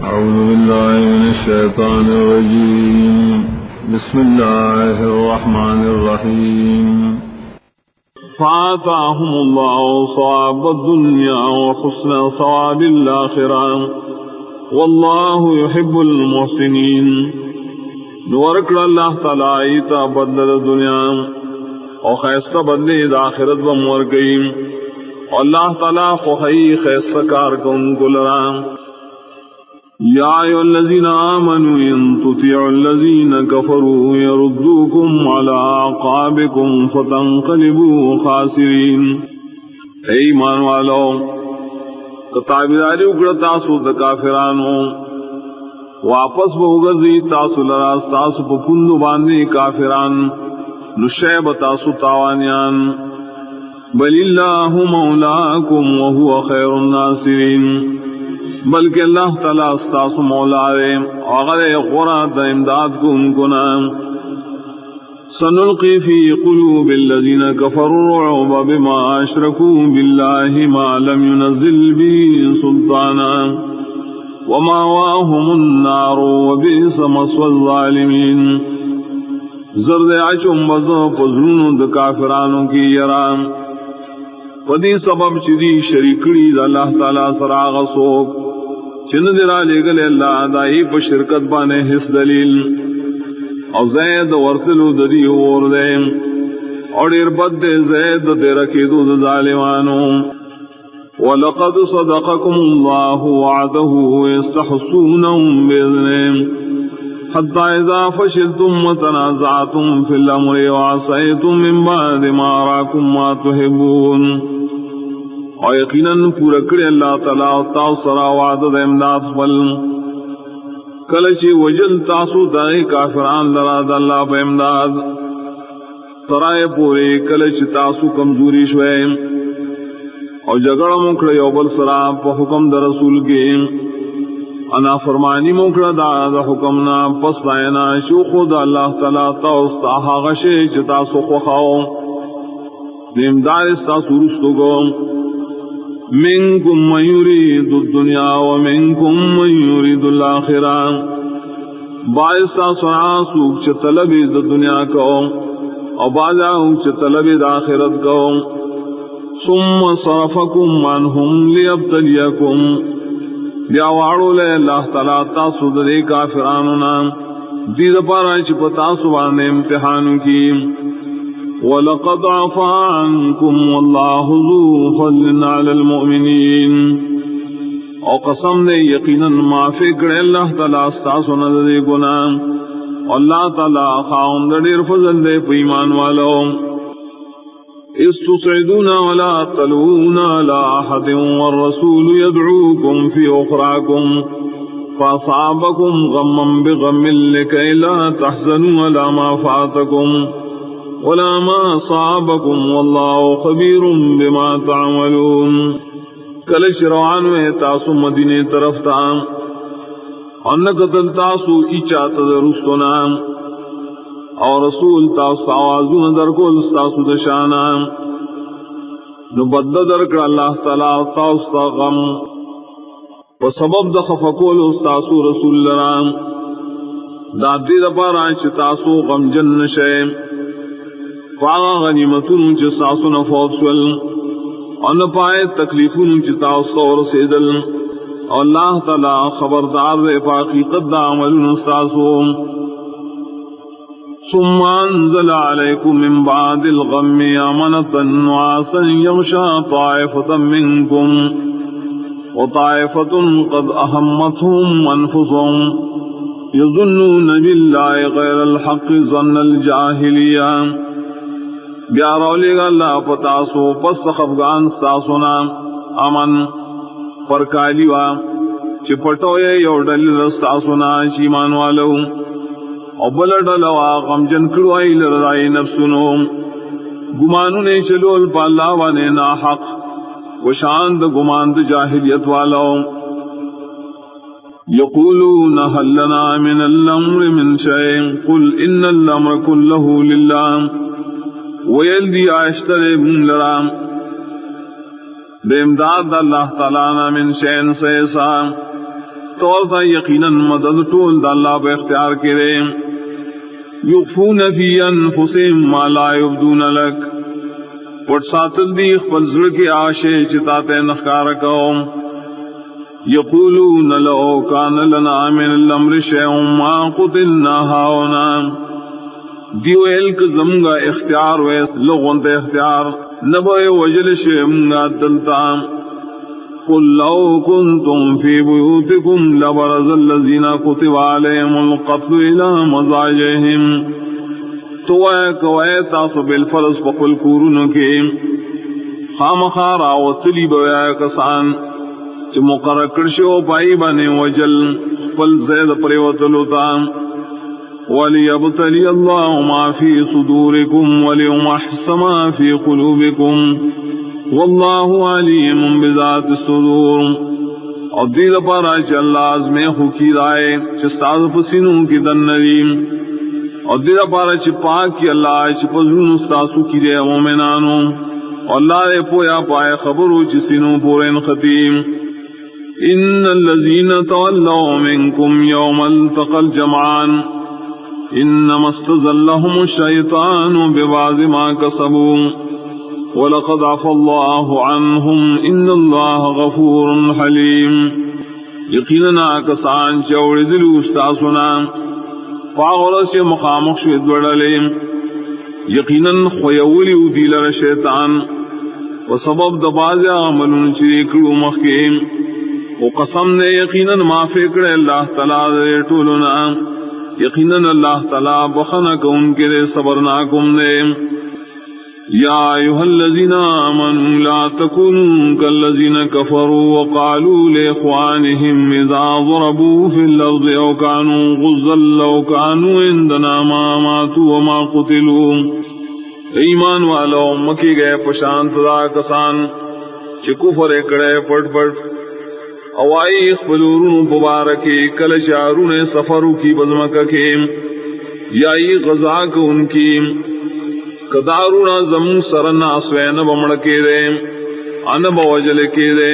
أعوذ بالله من الشيطان الرجيم بسم الله الرحمن الرحيم فآتاهم الله ثواب الدنيا وحسن ثواب الآخرة والله يحب المحسنين. نورکڑ اللہ تعالی ایتا بدل دنیا اور خیستہ بدلی دا آخرت بمور گئی. اللہ تعالی خوخی خیستہ کار کن کو لرام. یا ایھا الذین آمنوا ان تطیعوا الذین کفروا یردوکم علی اعقابکم فتنقلبوا خاسرین. اے ایمان والو تابعداری اکڑ تاسو د کافرانو واپس بوگزی تاسو لرا تاسو پکندو باندی کافران نشیب تاسو تاوانیان. بل اللہ مولاکم وهو خیر الناصرین. بلکہ اللہ تعالیٰ استاسو مولا رے اگر غرات امداد کو ان کو نام. سنلقی فی قلوب الذین کفروا الرعب بما اشرکوا باللہ ما لم ينزل به سلطانا ومأواهم النار وبئس مثوى الظالمین. زرد عچم بزو پزرون د کافرانوں کی یرام پدی سبب چدی شریکڑی دا اللہ تعالیٰ سراغ سوک چند درا لے گلے اللہ دائی پا شرکت بانے حس دلیل او زید ورطلو دری اور دے اور اربت دے زید دے رکی دو ظالمانو. وَلَقَدْ صَدَقَكُمُ اللَّهُ وَعْدَهُ يَسْتَحْسُونَهُمْ بِإِذْنِهِ حَتَّى إِذَا فَشِلْتُمْ وَتَنَازَعْتُمْ فِي الْأَمْرِ وَعَصَيْتُمْ مِنْ بَعْدِ مَا أَرَاكُمْ مَا تُحِبُّونَ. اور یقیناً پورا کرے اللہ تعالیٰ تاو سرا وعدد امداد فل کلچی وجل تاسو دائی کافران لرا دا اللہ پہ امداد ترائے پورے کلچ تاسو کمزوری شوئے اور جگڑ مکڑ یوبل سرا پا حکم دا رسول کے انا فرمانی مکڑ دا حکمنا پس دائنا شوخو دا اللہ تعالیٰ تاوست آہا غشے چتاسو خوخاؤ دیمدار استاسو رستو گو. منکم من یرید الدنیا ومنکم من یرید الآخرہ. باعثا سنا سوک چھ طلبی دا دنیا کو اور باجاؤں چھ طلبی دا آخرت کو. ثم صرفکم عنہم لیبتلیکم. بیاوارو لے اللہ تعالیٰ تاسو دے کافرانونا دید پارا چھ پتاسو بانے امتحانو کی. وَلَقَدْ عَفَا عَنْكُمْ وَاللَّهُ ذُو فَضْلٍ عَلَى الْمُؤْمِنِينَ. اور قسم نے یقیناً معافی کرے اللہ تعالیٰ استاسو نظر گناہ اللہ تعالیٰ خاون دیر فضل دے پیمان والو. اِذْ تُصْعِدُونَ وَلَا تَلْوُونَ عَلَىٰ أَحَدٍ وَالرَّسُولُ يَدْعُوكُمْ فِي أُخْرَاكُمْ فَأَصَابَكُمْ غَمًّا بِغَمٍّ لِكَيْ لَا تَحْزَنُوا عَلَىٰ مَا فَاتَكُمْ وَلَا مَا أَصَابَكُمْ وَاللَّهُ خَبِيرٌ بِمَا تَعْمَلُونَ. کلش روان میں تاسو مدینے طرف تا انکتل تاسو ایچا تدرستنا اور رسول تاسو آوازون درکول تاسو دشانا نبدل درکڑ اللہ تعالی تاسو تا غم وسبب دخفکول تاسو رسول لرام دادی دپارا چھ تاسو غم جن نشے فاغا غنیمتون چھ ساسو نفوت شول ان پائے تکلیفون چھ تاسو رسیدل. اللہ تعالی خبردار دے پاکی قد عملون ساسو. ثم انزل علیکم من بعد الغم امنتا نعاسا یغشا طائفة منکم وطائفة قد اہمتهم انفسهم یظنون باللہ غیر الحق ظن الجاہلیہ. بیا رولی گا اللہ پتاسو پس خفگان ساسونا امن پرکالیوا چپٹوئے یو ڈل رستاسونا شیمان والو او بلڈلوا غمجن کڑوائی لرزائی نفسنو گمانو نے چلول پا اللہ وانے ناحق وشاند گماند جاہلیت والو. یقولون هل لنا من الامر من شیء قل ان الامر كله للہ. ویل دی آشتر من لرام دے امداد اللہ تعالیٰ من شین سیسا تورتا یقیناً مدد ٹول دا اللہ پہ اختیار کرے یخفون فی انفسهم ما لا یبدون لک پٹ ساتل دی خپل زړه کې آشے چتاتے نخکار کوم یقولون لو کان لنا من الامر شیء ما قتلنا هاؤنا دیو الک زمگا اختیار وے لوگوں تے اختیار نبو وجل شیمگا دلتا قل لو كنتم في بيوتكم لبرز الذين كتب عليهم القتل الى مضاجعهم تو کوئے تاسو بالفرض بخل کورونو کے خامخار آوتلی بویا کسان چھ مقرر کرشو پائی بانے وجل خپل زید پریوتلو تا وَلِيَبْتَلِيَ اللَّهُ مَا فِي صُدُورِكُمْ وَلِيُمَحْصَ مَا فِي قُلُوبِكُمْ وَاللَّهُ عَلِيمٌ بِذَاتِ الصُّدُورِ اور دید پارا چھ اللہ ازمے خوکی رائے چستاز پسینوں کی دن نریم اور دید پارا چھ پاک کی اللہ چھ پزرون استاسو کی دے مومنانو اور اللہ رے پویا پائے خبرو چھ سینوں پورین ختیم ان الذین تولوا منکم یوم التقى الجمعان انما استزلهم الشیطان ببعض ما کسبوا وَلَقَدْ عَفَا اللَّهُ عَنْهُمْ إِنَّ اللَّهَ غَفُورٌ حَلِيمٌ یقیناً کسان چوڑ دلو استاسنا پاغل سے مخامخ شوید بڑھلے یقیناً خویولی دیلر شیطان و سبب دباز عملون چریکلو مخیم و قسم نے یقیناً معافی کرے اللہ تعالیٰ دے ٹولنا یقیناً اللہ تعالیٰ بخنک ان کے لئے صبرناکم نے یا ایھا الذین آمنوا لا تکونوا کالذین کفروا وقالوا لاخوانهم اذا ضربوا في الارض او كانوا غزا لو كانوا عندنا ما ماتوا وما قتلوا ایمان والو مکی گئے پشانت دا کسان چھ کفر کڑے پٹ پٹ اوائی خبلورون مبارکی کل شارون سفرو کی بزمکہ کے یائی غزا کو ان کی کدارونا زمون سرنا سوین بمڑ کے دے ان بوجل کے دے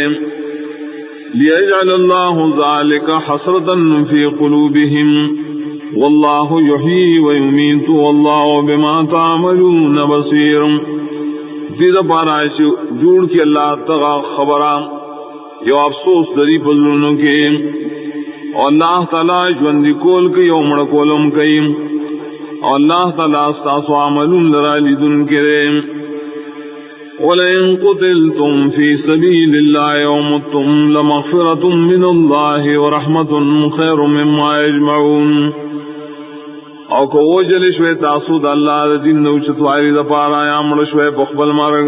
لیجعل اللہ ذالک حسرتا فی قلوبہم واللہ یحیی ویمیت واللہ بما تعملون بصیر دید پارائش جوڑ کی اللہ تغا خبرام یو افسوس دری پذلونوں کے اور اللہ تعالی ژوندي کول کے یو مڑ کولم کئیم اور اللہ تعالیٰ استاسو عملون لرا لیدن کرے وَلَئِن قُتِلْتُمْ فِي سَبِيلِ اللَّهِ وَمُتُّمْ لَمَغْفِرَةٌ مِّنَ اللَّهِ وَرَحْمَةٌ خَيْرٌ مِّمَّا يَجْمَعُونَ او کو وجل شوے تاسو دا اللہ دین نو چتواری دا پارا یا مڑ شوے بخبل مرگ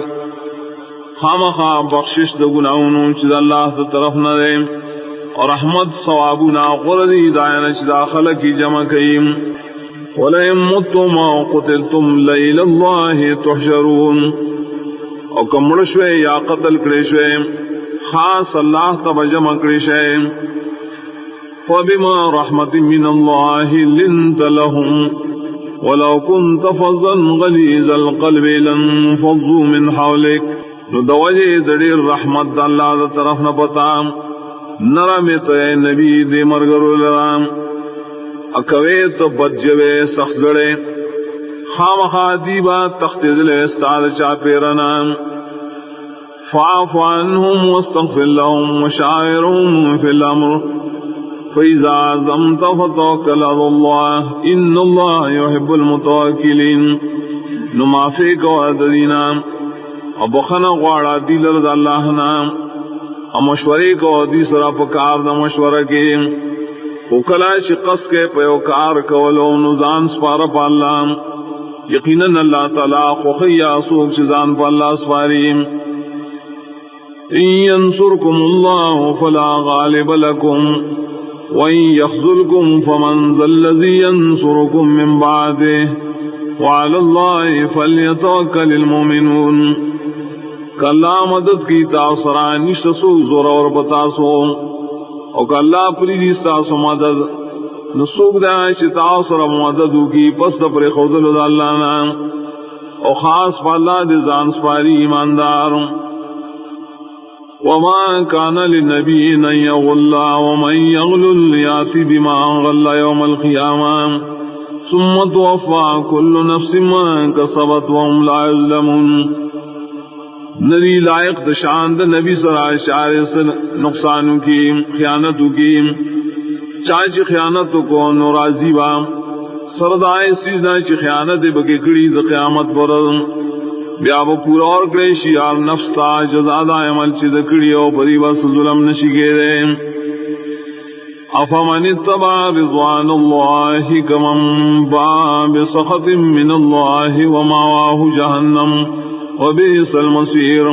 خامخا بخشش دا گناہونو چی دا اللہ دا طرف نہ دے اور رحمت ثوابنا غردی دائنا چی داخل کی جمع کئیم وَلَئِن مُتُّمْ أَوْ قُتِلْتُمْ لَإِلَى اللَّهِ تُحْشَرُونَ او کمڑ شوے یا قتل کرے شوے خاص اللہ تب جمع کرے شوے فَبِمَا رَحْمَةٍ مِّنَ اللَّهِ لِنْتَ لَهُمْ وَلَوْ كُنْتَ فَظًّا غَلِيظَ الْقَلْبِ لَانفَضُّوا مِنْ حَوْلِكَ نو دوجہ دڑیر رحمت دا اللہ دا طرف نہ پتا نرمی تو اے نبی دے مرگر لرام اکوے تو بدجوے سخزڑے خام خادیبا تخت دلے استاد چاپیرنا فاعف عنہم واستغفر لهم وشاورهم فی الامر فاذا عزمت فتوکل علی اللہ ان اللہ یحب المتوکلین نو معافی کو دینا ابخنا غواړه دیلر د الله نام او مشورې کو دی سره په کار د مشوره کې او کله چې قص کې په یو کار کولو نو ځان سپاره په الله یقینا الله تعالی خو خیا سوق چې ځان په الله سپاري ان ينصركم الله فلا غالب لكم وان يخذلكم فمن ذا الذي ينصركم من بعده وعلى الله فليتوكل المؤمنون کلا مدد کی تاثران نشت سو زور اور بتاسو او کلا پری تاسو مدد نسوک دا چ تاثر مدد کی پس پر خودل اللہ نام او خاص اللہ دے زان سپاری ایماندار وما كان للنبي أن يغل ومن يغل يأتي بما غل يوم القيامة ثم توفى كل نفس ما كسبت وهم لا يظلمون. ندی لائق دشاند نبی سرائے شعر نقصانوں کی خیانتوں کی چاچ خیانتوں کو نورازی با سردائے سیزنا چی خیانت بکی کڑی دا قیامت پر بیا با پورا اور کلیشی یار نفس تا جزادہ عمل چی دا کڑی او پری بس ظلم نشی گیرے. افمن اتبع رضوان اللہ کمن باء بسخط من اللہ ومأواہ جہنم وبئس المصیر.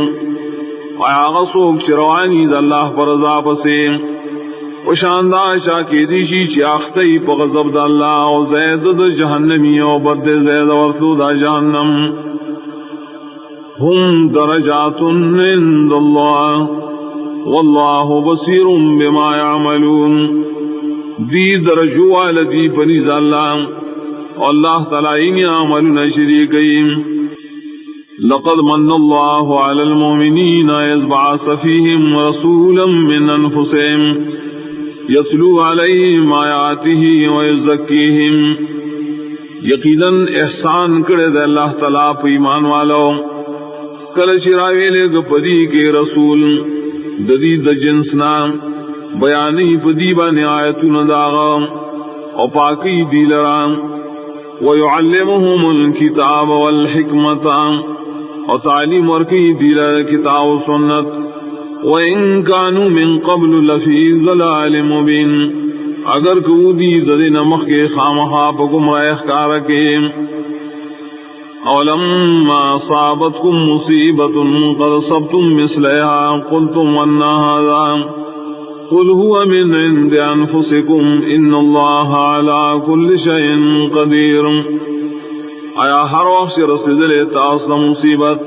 آیا غصوک چروانی دا اللہ پر رضا پسے وشاندہ شاکی دیشی چی آختی پا غضب دا اللہ و زید دا جہنمی و بد زید ورطلو دا جہنم. ہم درجات عند اللہ واللہ بصیر بما یعملون. دی درجو والدی پنیز اللہ و اللہ تعالی عملنا شریکیم. لقد من الله على المؤمنين إذ بعث فيهم رسولا من أنفسهم يتلو عليهم آياته ويزكيهم. یقیناً احسان کرے دے اللہ تعالیٰ پہ ایمان والو کل چراوی لے گپدی کے رسول ددی د جنسنا بیانی پدی بانی آیتون داغا او پاکی دی لرام ويعلمهم الكتاب والحکمة اور تعلیم ورکی دیلہ کتاب و سنت. وَإِن كَانُوا مِن قَبْلُ لَفِي ضَلَالٍ مُبِينٍ اگر کو دی ددی نمخ کے خامخا پا گمراہ کارکے. اولما صابتکم مصیبت قد صبتم مثلها قلتم وَأَنَّ هَذَا قُلْ هُوَ مِنْ عِنْدِ أَنفُسِكُمْ إِنَّ اللَّهَ عَلَى كُلِّ شَيْءٍ قَدِيرٌ. آیا ہر وقت سے رسول تاس مصیبت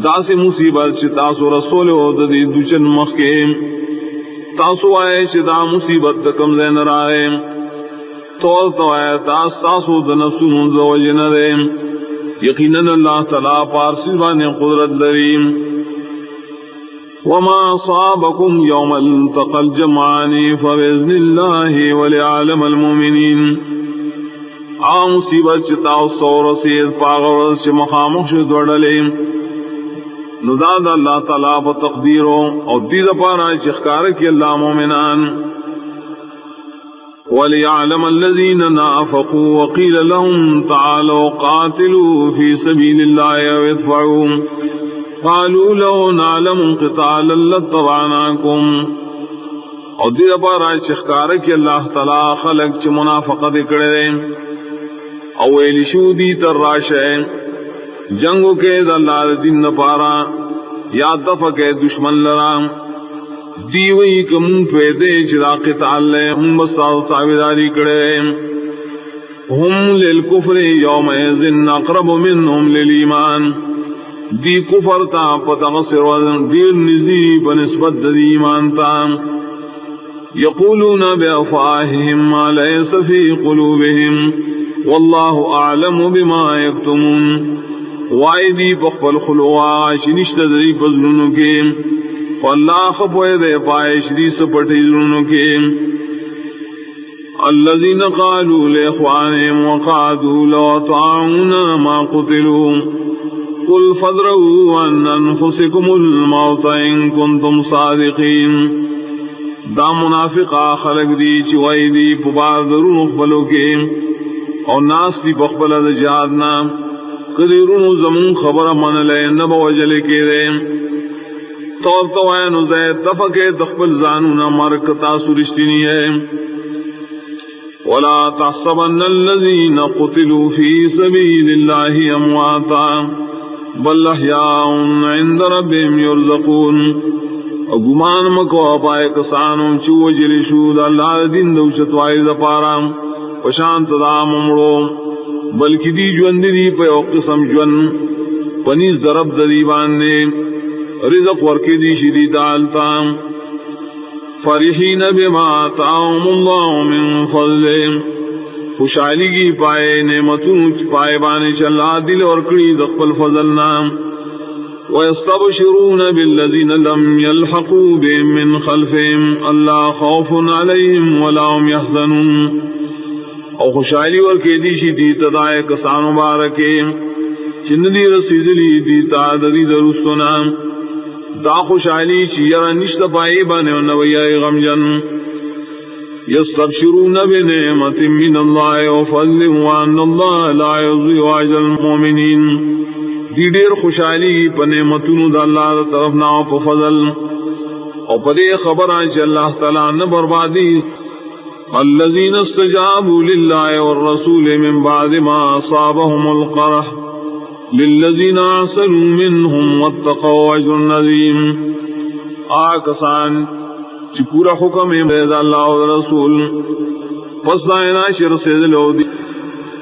دا سے مصیبت چی تاسو رسول ہو دی دوچن مخ کے تاسو آئے چی دا مصیبت دا کم زین رائے طول تو آئے تاسو دا نفسون دا وجن رے. یقیناً اللہ تعالیٰ پارسی بانے قدرت لریم. وما صابكم يوم التقى الجمعان فبإذن الله وليعلم المؤمنين. عام مصیبت چتا سو رسید پاغور سے مخامخ شد وڑلیم نداد اللہ تعالیٰ پا تقدیروں اور دید پارا چخکار کی اللہ مومنان. وَلِيَعْلَمَ الَّذِينَ نَافَقُوا وَقِيلَ لَهُمْ تَعَالَوْا قَاتِلُوا فِي سَبِيلِ اللَّهِ أَوِ ادْفَعُوا قَالُوا لَوْ نَعْلَمُ قِتَالًا لَاتَّبَعْنَاكُمْ. اور دید پارا چخکار کی اللہ تعالیٰ خلق چ منافقت کرے اویلی شودی تر راشے جنگو کے دلال دن پارا یا دفع کے دشمن لرام دیوئی کم پیدے چرا قتال لے ہم بستاو تاویداری کرے. ہم للکفر یومئذن اقرب منہم للایمان. دی کفر تا پتغسر وزن دیر نزدی بنسبت دی ایمان تا. یقولون بافواہہم ما لیس فی قلوبہم واللہ اعلم بما یکتمون. وائدی پخبل خلوا شنشت دری پزنونو کے فاللہ خبوئے دے پائے شدی سپٹی زنونو کے. الذین قالوا لإخوانهم وقعدوا لو اطاعونا ما قتلوا قل فادرؤوا عن انفسکم الموت ان کنتم صادقین. دا منافقہ خلق دی چوائی دی پبار درون اخبلو کے اور ناس دی بخبل دا جہادنا قدیرون زمون خبر من لے نبا وجلے کے دے طور توائن زید دفقے دخبل زانونا مرک تاسو رشتینی ہے. ولا تحسبن الذین قتلوا فی سبیل اللہ امواتا بل احیاء عند ربهم یرزقون. گمان مکو پائے کسانوں چو جلی شود اللہ دین دوشت وائی دپارا پشانت دا ممڑو بلکہ دی جون دی پہ قسم جون پنیز درب دی باندے رزق ورکی دی شدی دالتا. فرحین بما آتاهم اللہ من فضلے خوشحالی کی پائے نعمتوں پائے بانے چلا دل ورکڑی دخپل فضلنا. وَيَسْتَبْشِرُونَ بِالَّذِينَ لَمْ يَلْحَقُوا بِهِم مِّنْ خَلْفِهِمْ أَلَّا خَوْفٌ عَلَيْهِمْ وَلَا هُمْ يَحْزَنُونَ او خوشحالی ورکی دیشی دی تدائے کسان مبارکے چندی رسیدلی دی تادری درستنا دا خوشحالی چیرا نشت پائی بانے ونویائی غمجن یستبشرون بنعمت من اللہ وفضل وان اللہ لا یضیع اجر المؤمنین دی دیر خوشحالی پا نعمتون دا اللہ دا طرفنا پا فضل او پا دے خبر آنچ اللہ تعالیٰ نبربادی الذين استجابوا لله والرسول من بعد ما أصابهم القرح للذين أحسنوا منهم واتقوا أجر عظيم آکسان چی پورا حکم بید اللہ والرسول پس دائنا شر سید لودی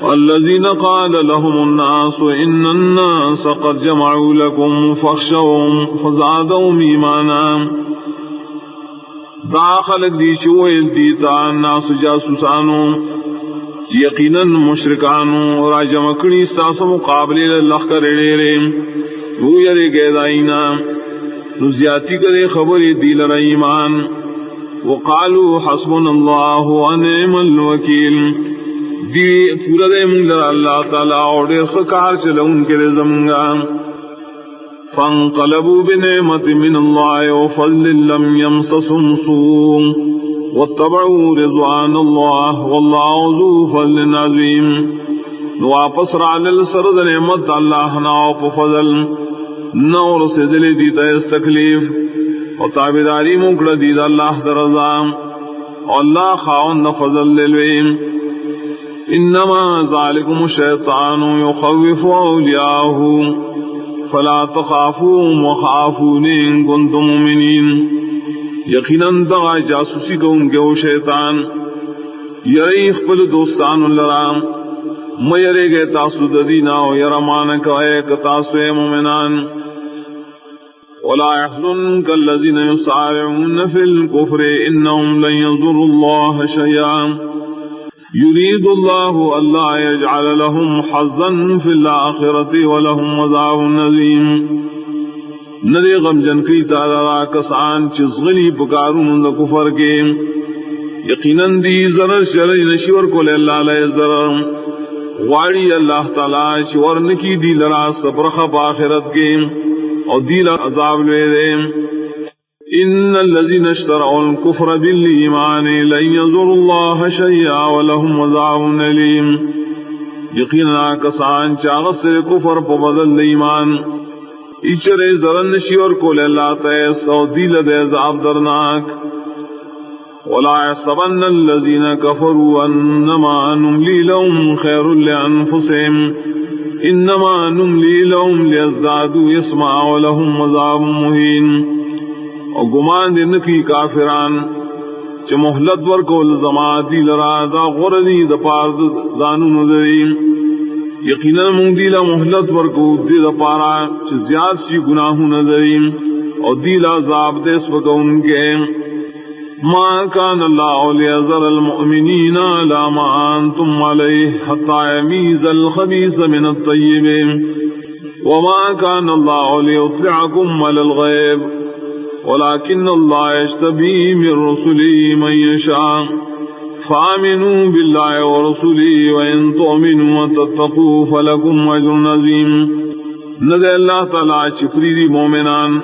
الذين قال لهم الناس إن الناس قد جمعوا لكم فاخشوهم فزادهم إيمانا دا خلق دی چوئل دیتا ناس جاسوسانو یقیناً مشرکانو راجم اکڑی ستاس مقابلے اللہ کرے رے رو یرے گے دائینا نزیاتی کرے خبری دیل را ایمان وقالو حسبنا اللہ ونعم الوکیل دی پورا دے منگر اللہ تعالیٰ اور دیر خکار چلون کے رزمگا فانقلبوا بنعمة من الله وفضل لم يمسسهم سوء واتبعوا رضوان الله والله ذو فضل عظيم واپس رعلل سرد نعمت اللہ ناوپ فضل نور سدل دیتا استکلیف وطابداری مکڑ دید اللہ درزام واللہ خاون فضل للویم انما ذالکم الشیطان یخوف اولیاءه فلا تخافوهم وخافون ان کنتم مؤمنین یقیناً دغا جاسوسی کو ان کے وہ شیطان یری خپل دوستان لرام میرے گئے تاسو دینا و یرمانک ایک تاسو مومنان ولا يحزنك الذين يسارعون في الكفر انهم لن يضروا الله شيئا يريد الله ألا يجعل لهم حظا في الآخرة ولهم عذاب عظيم ندی غم جن کی تعالی کسان چزغلی پکارون د کفر کے یقیناً دی ضرر شرع نشور کو اللہ علیہ ضرر واڑی اللہ تعالی چورن کی دی لرا صبر خ آخرت کے اور دی عذاب لے دے ان الذين اشتروا الكفر بالإيمان لن يضروا الله شيئا ولهم عذاب أليم یقینا کسان چاغس کفر په بدل ایمان اچرے زرن شیور کو اللہ تعالی سو دل دے عذاب درناک ولا يحسبن الذين كفروا انما نملي لهم خير لانفسهم انما نملي لهم ليزدادوا اسما ولهم عذاب مهين اور گمان دن کی کافران چ مہلت ور کو زمادی لرا دا غردی د پار زانو نظریم یقینا مون دی لا مہلت ور کو دی د پارا چ زیاد سی گناہ نظریم اور دی لا عذاب دس وکون کے ما کان اللہ لیذر المؤمنین لا ما انتم علیہ حتى یمیز الخبیث من الطیب وما کان اللہ لیطلعکم علی الغیب ولكن الله يجتبي من رسله من يشاء فآمنوا بالله ورسله وإن تؤمنوا وتتقوا فلكم أجر عظيم ندے اللہ تعالی شکری دی مومنان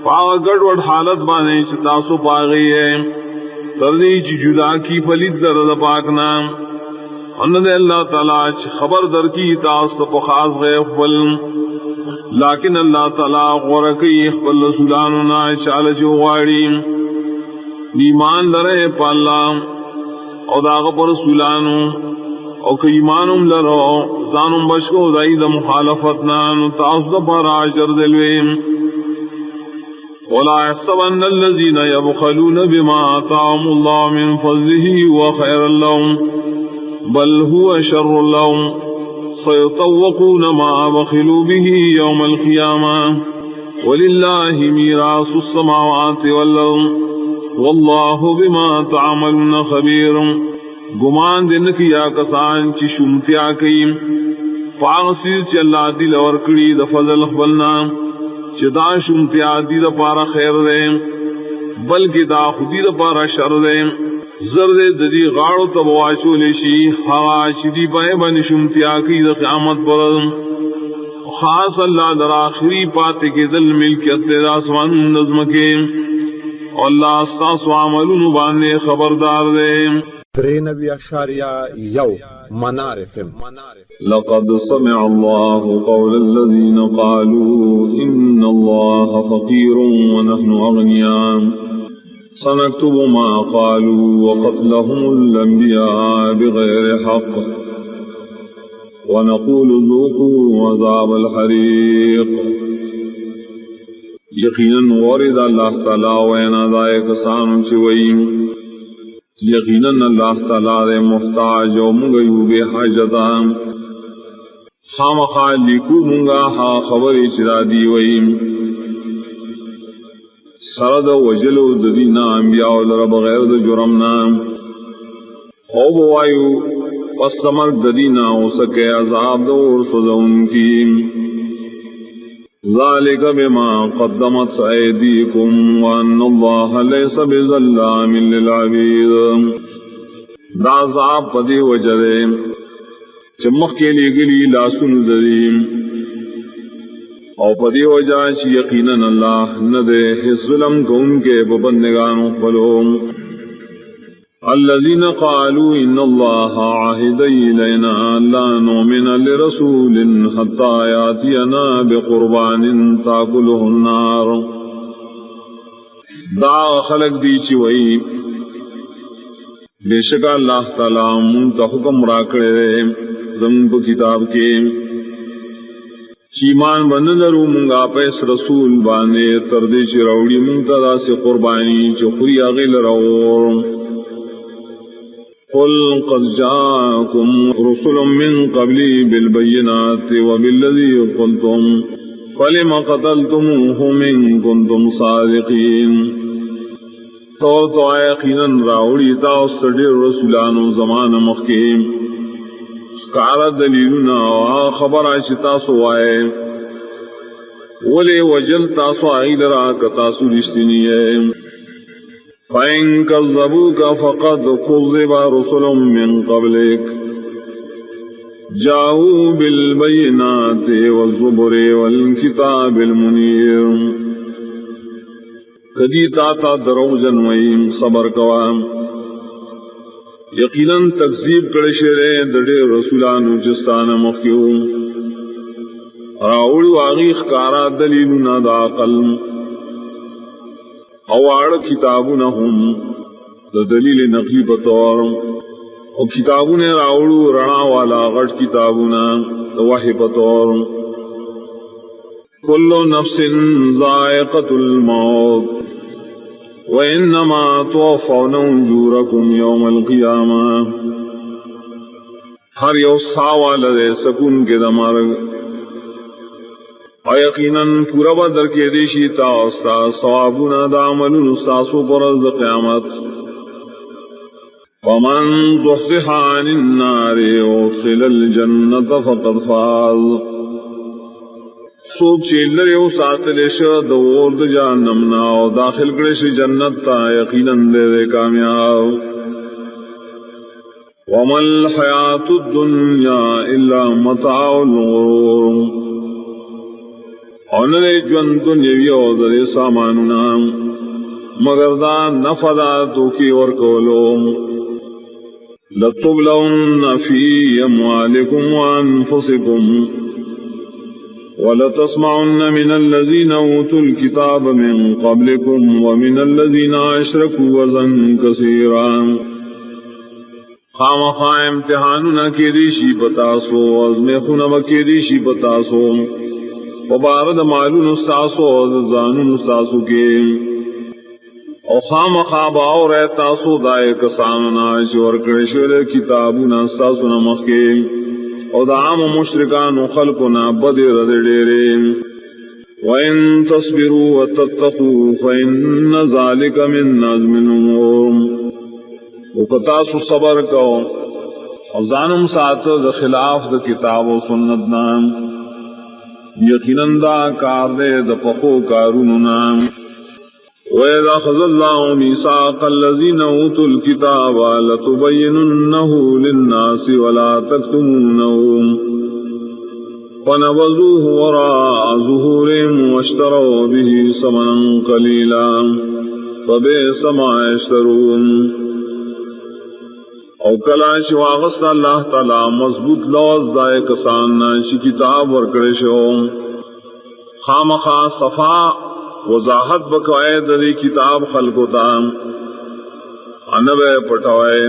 پاگ گڑوڑ حالت بانے تاسو پاگئی ہے تردی چی جدا کی پلید درد پاکنا ندے اللہ تعالی خبر در کی تاس تو پخاص غیب فل لیکن اللہ تعالیٰ غورکی اخبر رسولانونا شال چوغاڑی ایمان لرے پا اللہ او داغ پر رسولانو او که ایمانم لرو زانم بشکو دائی دا مخالفتنا نتاس دا پر عجر دلویم ولا يحسبن الذين يبخلون بما آتاهم الله من فضله وخير لهم بل هو شر لهم سيطوقون ما بخلوا به يوم القيامة ولله ميراث السماوات والأرض والله بما تعملون خبير گمان دن کیا کسان چی شمتیا کئی فاغسیر چی اللہ دل ورکڑی دا فضل خبلنا چدا شمتیا دی دا پارا خیر دے بلکہ دا خودی دا پارا شر دے زرد ددی غاڑو تبواچو لیشی ہوا چدی پائے بن شمتیا کی دا قیامت پر خاص اللہ در آخری پاتے کے دل ملکیت دے آسمان نظم کے اللہ استاس و عملون باندے خبردار دے 93.1 منار FM. لقد سمع الله قول الذين قالوا إن الله فقير ونحن أغنياء سنكتب ما قالوا وقتلهم الأنبياء بغير حق ونقول ذوقوا عذاب الحريق. یقیناً ورد اللہ تعالیٰ وینا دائے کسانوں چوئیم یقیناً اللہ تعالیٰ دے محتاج و منگیو بے حاجتا خام خالقو منگا ہا خبری چرا دیوئیم سرد وجلو ددینا انبیاء لرب غیر د جرمنا او بوائیو پستمر ددینا ہو سکے عذاب دور سدون کی ذالک بما قدمت ایدیکم وان اللہ لیس بظلام للعبید. دا عذاب پدی وجرے چمخ کے لیے گلی لاسن دریم او پدی وجہ چی یقیناً اللہ ندے حس ظلم کو ان کے ببندگانوں پلوم. الذين قالوا إن الله عهد إلينا لا نؤمن لرسول حتى يأتينا بقربان تأكله النار. دا خلق دی چوئی بے شک اللہ تعالیٰ منتا حکم راکڑے زمب کتاب کے چیمان بند لرو منگا پیس رسول بانے تردی چی روڑی منتا دا سے قربانی چی خوری آغیل روڑ. قل قد جاءكم رسل من قبلي بالبينات وبالذي قلتم فلم قتلتموهم إن كنتم صادقين. تو یقیناً راوڑی تاست ڈیر رسولانو زمان مخیم کارا دلیلنا خبر آئیچ تاسو آئے ولی وجل تاسو آئی لرا کتاسو رشتنی ہے. فَإِن كَذَّبُوكَ فَقَدْ كُذِّبَ رُسُلٌ مِّن قَبْلِكَ جَاءُوا بِالْبَيِّنَاتِ وَالزُّبُرِ وَالْكِتَابِ الْمُنِيرِ. کدی تا دروغ جنوئیم صبر کوام یقیناً تکذیب کڑشرے دڑے رسولانو جستان مخیو راوڑ واغیخ کارا دلیلنا دا قلم اوار کتابونه هم د دلیل نقلی بطور او کتابونه راوړو رڼا والا غټ کتابونه د وحی بطور. کل نفس ذائقة الموت وانما توفون اجورکم یوم القیامه. ہر یو ساوال دے سکون کے دمارگ یقیناً پورا بدر کے دیشی تاستا ثوابنا دامن استاسو پر از قیامت. ومن زحزح عن النار وادخل الجنة فقد فاز. سوک چیلر یو ساتلش دور د جہنمنا او داخل کرش جنت تا یقیناً دے دے کامیاب. وما الحیات الدنیا الا متاع الغرور. اونرے جون دنیاوی او دے ساماننا مگر دا نفدا تو کی اور کولو. لتبلون فی اموالکم وانفسکم ولتسمعن من الذین اوتوا الكتاب من قبلکم ومن الذین اشرکوا اذًا کثیرا. خامخا امتحاننا کی دیشی بتاسو ازمیخونا کی دیشی بتاسو وبارد معلوم استاسو زانون استاسو کے او خام خواب اور تاسو دائے کساننا شور کرشور کتابنا استاسو نمخ کے او دعام مشرکان و خلقنا بدی رد ڈیرے. وَإِن تَصْبِرُوا وَتَتَّقُوا فَإِنَّ ذَلِكَ مِنْ عَزْمِ الْأُمُورِ. وکتاسو صبر کو او زانم ساتھ دا خلاف دا کتاب و سنت نام یقیناً دا کار دے د پخو کارونو نام وَإِذَا أَخَذَ اللَّهُ مِيثَاقَ الَّذِينَ أُوتُوا الْكِتَابَ لَتُبَيِّنُنَّهُ لِلنَّاسِ وَلَا تَكْتُمُونَهُ فَنَبَذُوهُ وَرَاءَ ظُهُورِهِمْ وَاشْتَرَوْا بِهِ ثَمَنًا قَلِيلًا فَبِئْسَ مَا يَشْتَرُونَ او کلا چې واغست الله تعالی مضبوط لوز دای کسان چې کتاب ورکړي شو خامخا صفا وضاحت بکوائے دری کتاب خلقو تام انبے پٹھوائے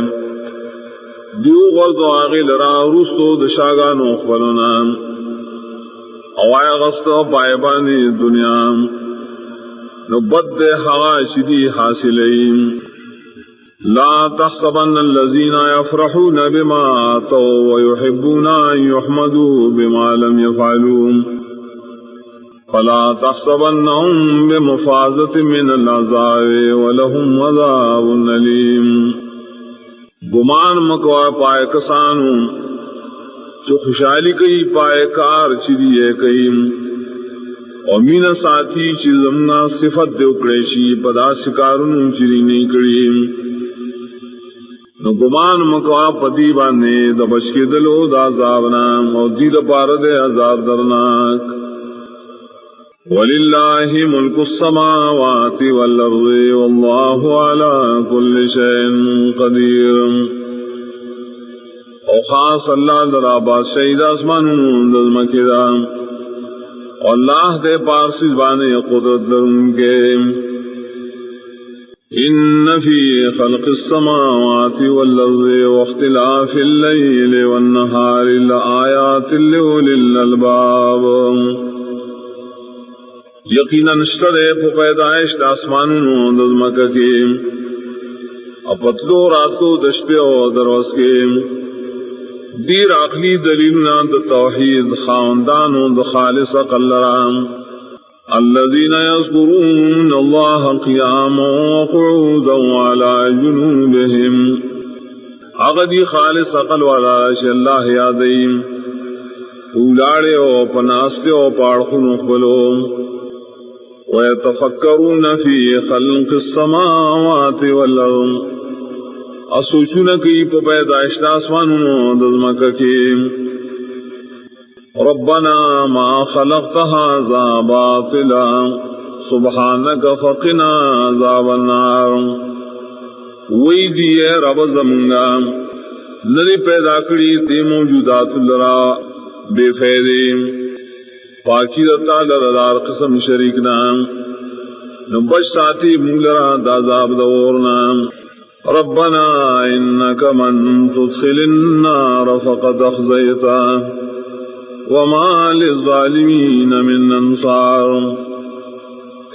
دیو غرد و آغی لرا روستو دشاگانو خبلونا اوائے غستو پائبانی دنیا نبت دے حغا شدی حاصلین لا تحسبن الذین یفرحون بما آتوا ویحبون ان یحمدوا بما لم يفعلون فلا تحسبنهم بمفازة من العذاب ولهم عذاب أليم گمان مکوا پائے کسانو جو خوشحالی کئی پائے کار چریے کئی امین ساتھی چیزمنا صفت دے اکڑیشی پدا سکارنو چری نہیں کری نو گمان مکوا پدی بانے دبش کے دلو دا عذابنا اور دید پارد عذاب درناک وَلِلَّهِ مُلْكُ السَّمَاوَاتِ وَالْأَرْضِ وَاللَّهُ عَلَى كُلِّ شَيْءٍ قَدِيرٌ او خاص اللہ درا بادشاہی دا اسمانوں دزمکی دا اللہ دے پارسی زبانے قدرت درن کے ان فی خلق السماوات والارض واختلاف اللیل والنہار لآیات لأولی الالباب یقیناً نشترے پو پیدائش دا اسمانونو دزمکہ کی اپتلو راتو دشپیو دروس کی دیر عقلی دلیلنا دا توحید خاندانو دا خالص قلران الذین یذکرون اللہ قیاما وقعودا وعلا جنوبہم اغدی خالص عقل والا شی اللہ یادیم اولاڑے او پناستے او پاڑخنو خبلو وَيَتَفَكَّرُونَ فِي خَلْقِ السَّمَاوَاتِ وَالْأَرْضِ اسوچون کی پو پیدائش آسمانوں دزمکہ کی ربنا ما خلقت هذا باطلا سبحانك فقنا عذاب النار وی دیئے رب زمانگا نری پیدا کری تی موجودات لرا بے فیدی پاکی دتا لردار قسم شریک نام نبش ساتی مولرا دازاب دورنا ربنا انك من تدخل النار فقد اخزيته وما للظالمين من انصار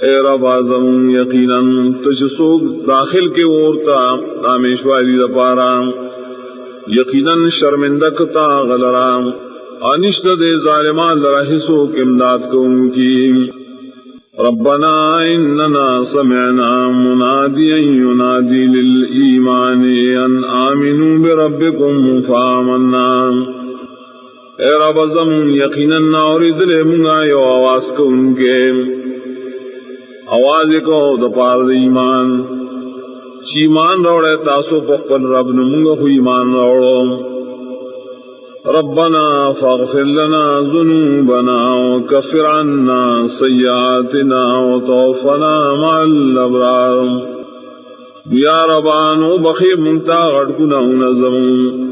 اے رب اعظم یقینا تجسوگ داخل کے ورتا رامیشوالی دپارا یقینا شرمندکتا غلرام انشت دے ظالمان لرحسو کمداد کو ان کی ربنا اننا سمعنا منادیا ینادی للایمان ان آمنوا بربکم فآمنا اے رب زمون یقینا ناورد لے منگا یو آواز کو ان کے آواز کو دپار دی ایمان چیمان روڑے تاسو پخپل رب نمونگا خو ایمان روڑو ربنا فاغفر لنا ذنوبنا وكفر عنا سيئاتنا وتوفنا مع الابرار یا ربانو بخی منتا غٹ گناہونا زمون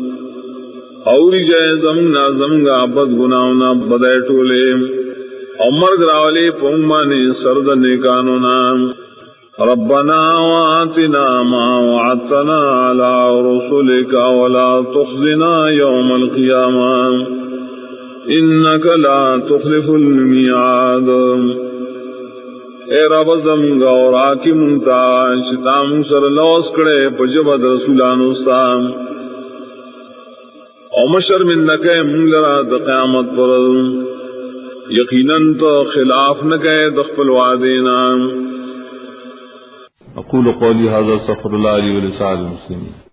اوری جائے زمونا زمگا بد گناہونا بدائے ٹولے عمر گراولے پونگمانی سرد نیکانونا ربنا وآتنا ما وعدتنا على رسلك ولا تخزنا يوم القيامة إنك لا تخلف الميعاد اے رب زمگا اور آکی منتا شتام سر لوس کڑے پجبد رسولانو سام او مشرمندکے منگلرا دا قیامت پر یقیناً تو خلاف نکے دخپل وعدینا اقول قولی هذا استغفر الله لي ولسائر المسلمين